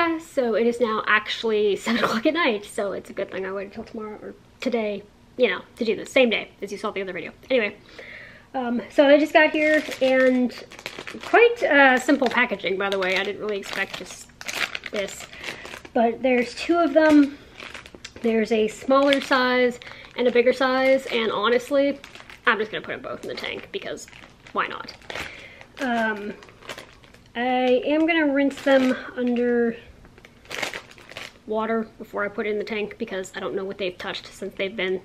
yeah, so it is now actually 7 o'clock at night, so it's a good thing I waited till tomorrow or today, you know, to do this same day as you saw the other video. Anyway, so I just got here, and quite simple packaging, by the way. I didn't really expect just this, but there's 2 of them. There's a smaller size and a bigger size, and honestly, I'm just gonna put them both in the tank because why not? I am gonna rinse them under water before I put it in the tank because I don't know what they've touched since they've been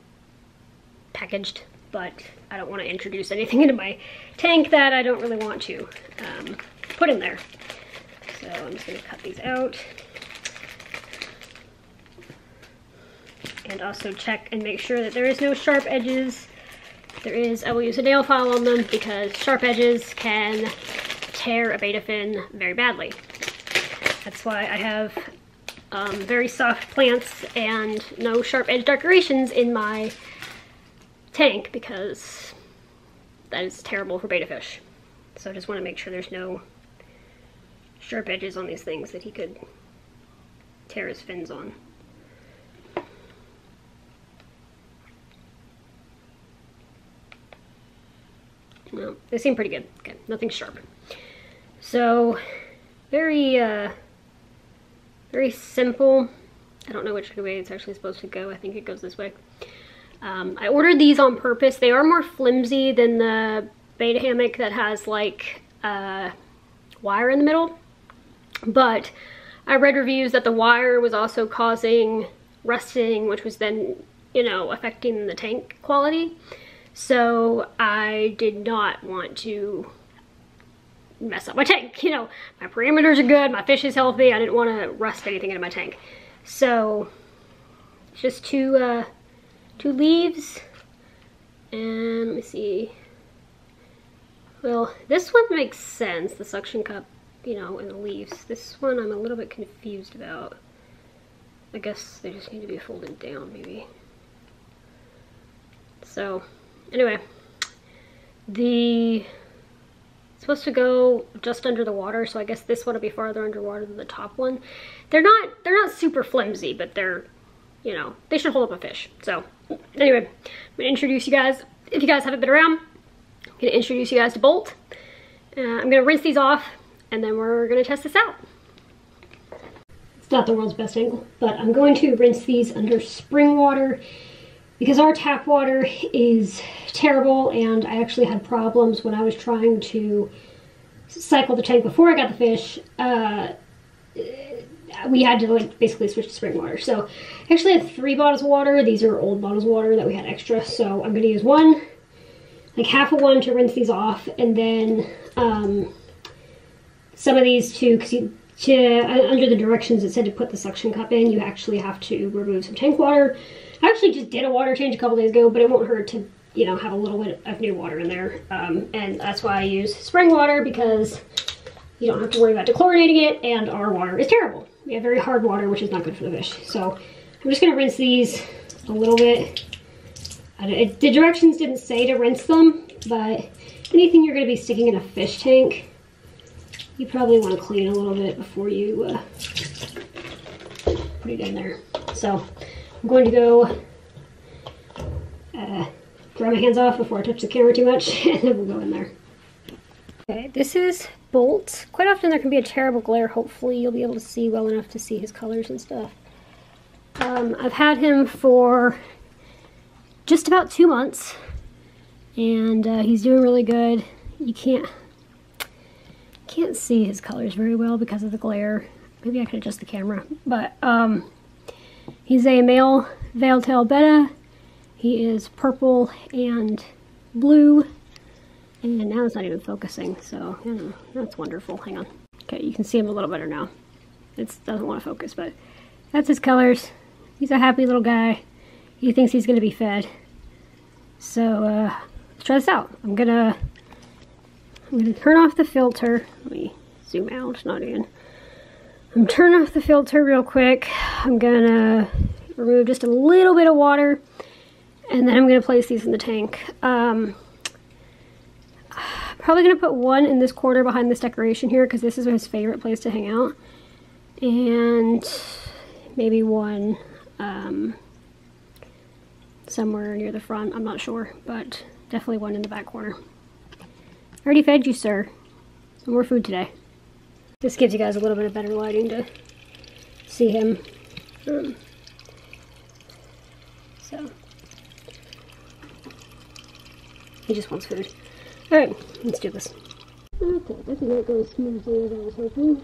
packaged, but I don't want to introduce anything into my tank that I don't really want to put in there. So I'm just gonna cut these out. And also check and make sure that there is no sharp edges. If there is, I will use a nail file on them because sharp edges can tear a betta fin very badly. That's why I have very soft plants and no sharp edge decorations in my tank because that is terrible for betta fish. So I just want to make sure there's no sharp edges on these things that he could tear his fins on. No, they seem pretty good. Okay, nothing sharp. So, very simple. I don't know which way it's actually supposed to go. I think it goes this way. I ordered these on purpose. They are more flimsy than the betta hammock that has like wire in the middle. But I read reviews that the wire was also causing rusting, which was then, you know, affecting the tank quality. So I did not want to mess up my tank. You know, my parameters are good, my fish is healthy, I didn't want to rust anything into my tank. So it's just two leaves, and let me see. Well, this one makes sense, the suction cup, you know, and the leaves. This one I'm a little bit confused about. I guess they just need to be folded down maybe. So anyway, it's supposed to go just under the water, so I guess this one will be farther underwater than the top one. They're not super flimsy, but they're, you know, they should hold up a fish. So anyway, I'm gonna introduce you guys, if you guys haven't been around, I'm gonna introduce you guys to Bolt. I'm gonna rinse these off, and then we're gonna test this out. It's not the world's best angle, but I'm going to rinse these under spring water because our tap water is terrible, and I actually had problems when I was trying to cycle the tank before I got the fish. We had to like basically switch to spring water. So I actually had 3 bottles of water. These are old bottles of water that we had extra, so I'm gonna use one, like half of one to rinse these off, and then some of these too, because under the directions it said to put the suction cup in, you actually have to remove some tank water. I actually just did a water change a couple days ago, but it won't hurt to, you know, have a little bit of new water in there. And that's why I use spring water, because you don't have to worry about dechlorinating it, and our water is terrible. We have very hard water, which is not good for the fish. So I'm just gonna rinse these a little bit. The directions didn't say to rinse them, but anything you're gonna be sticking in a fish tank, you probably wanna clean a little bit before you put it in there. So I'm going to go dry my hands off before I touch the camera too much, and then we'll go in there. Okay, this is Bolt. Quite often there can be a terrible glare. Hopefully you'll be able to see well enough to see his colors and stuff. I've had him for just about 2 months, and he's doing really good. You can't see his colors very well because of the glare. Maybe I could adjust the camera, but he's a male veil-tail betta. He is purple and blue, and now it's not even focusing, so you know, that's wonderful. Hang on. Okay, you can see him a little better now. It doesn't want to focus, but that's his colors. He's a happy little guy. He thinks he's going to be fed. So let's try this out. I'm gonna turn off the filter. Let me zoom out, not in. I'm turning off the filter real quick. I'm gonna remove just a little bit of water, and then I'm gonna place these in the tank. Probably gonna put one in this corner behind this decoration here, because this is his favorite place to hang out. and maybe one somewhere near the front. I'm not sure, but definitely one in the back corner. I already fed you, sir. Some more food today. This gives you guys a little bit of better lighting to see him. So he just wants food. Alright, let's do this. Okay, that did not go as smoothly as I was hoping.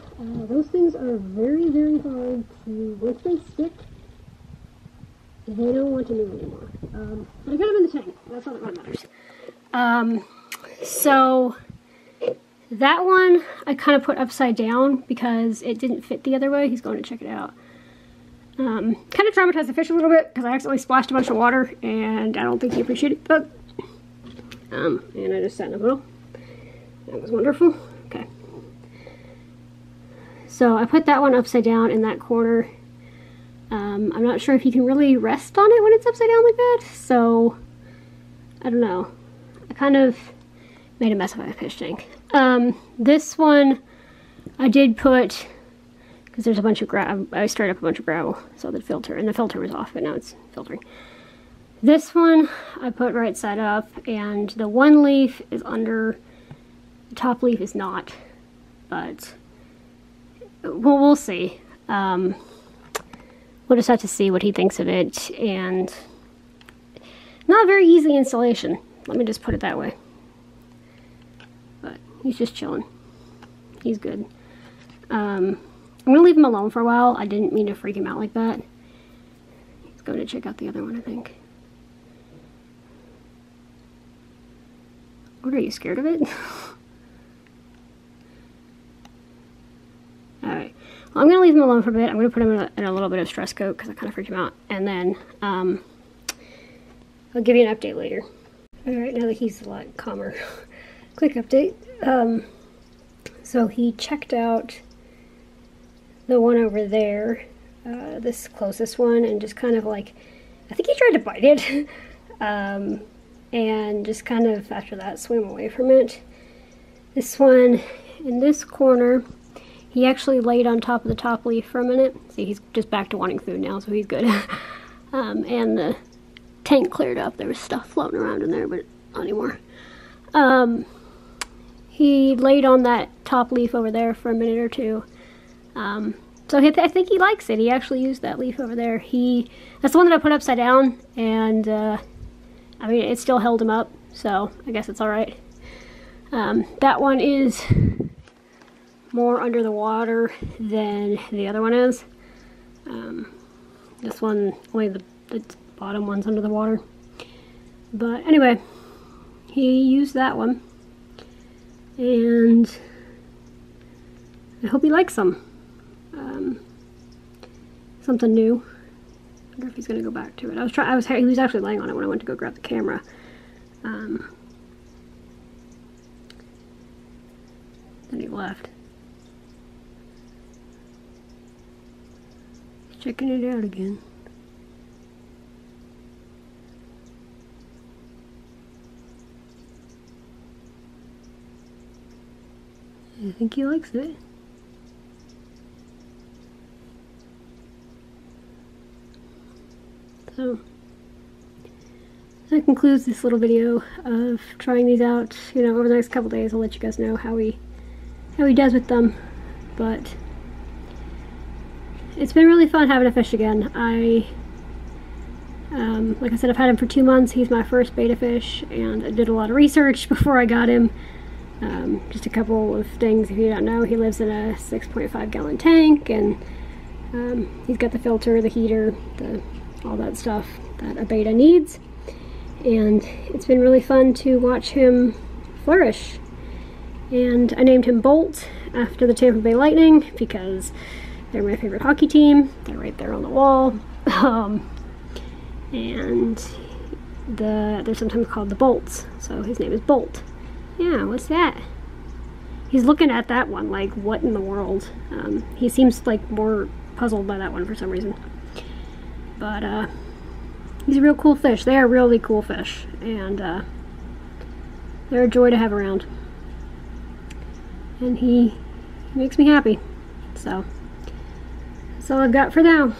Those things are very, very hard to, once they stick, they don't want to move anymore. But I got them in the tank. That's all that really matters. So that one I kind of put upside down because it didn't fit the other way. He's going to check it out. Kind of traumatized the fish a little bit because I accidentally splashed a bunch of water and I don't think he appreciated it. But, and I just sat in the middle. That was wonderful. Okay. So I put that one upside down in that corner. I'm not sure if you can really rest on it when it's upside down like that. So, I don't know. I kind of made a mess of my fish tank. This one I did put, because there's a bunch of gravel. I stirred up a bunch of gravel, so the filter, and the filter was off, but now it's filtering. This one I put right side up, and the one leaf is under. The top leaf is not, but well, we'll see. We'll just have to see what he thinks of it, and not a very easy installation. Let me just put it that way. But he's just chilling. He's good. I'm gonna leave him alone for a while. I didn't mean to freak him out like that. He's going to check out the other one, I think. What, are you scared of it? Alright. Well, I'm going to leave him alone for a bit. I'm going to put him in a little bit of stress coat because I kind of freaked him out. And then I'll give you an update later. Alright, now that he's a lot calmer. Quick update. So he checked out the one over there, this closest one, and just kind of like, I think he tried to bite it. And just kind of, after that, swam away from it. This one, in this corner, he actually laid on top of the top leaf for a minute. See, he's just back to wanting food now, so he's good. And the tank cleared up. There was stuff floating around in there, but not anymore. He laid on that top leaf over there for a minute or two. So I think he likes it. He actually used that leaf over there. That's the one that I put upside down, and I mean, it still held him up, so I guess it's alright. That one is more under the water than the other one is. This one, only the bottom one's under the water. But anyway, he used that one, and I hope he likes them. Something new. I wonder if he's gonna go back to it. He was actually laying on it when I went to go grab the camera. Then he left. He's checking it out again. I think he likes it. So that concludes this little video of trying these out. You know, over the next couple days I'll let you guys know how he does with them. But it's been really fun having a fish again. Like I said, I've had him for 2 months. He's my first betta fish, and I did a lot of research before I got him. Just a couple of things, if you don't know, he lives in a 6.5 gallon tank, and he's got the filter, the heater, all that stuff that a betta needs. And it's been really fun to watch him flourish. And I named him Bolt after the Tampa Bay Lightning because they're my favorite hockey team. They're right there on the wall. And they're sometimes called the Bolts, so his name is Bolt. Yeah, what's that? He's looking at that one like, what in the world? He seems like more puzzled by that one for some reason. But he's a real cool fish. They are really cool fish, and they're a joy to have around. And he makes me happy. So That's all I've got for now.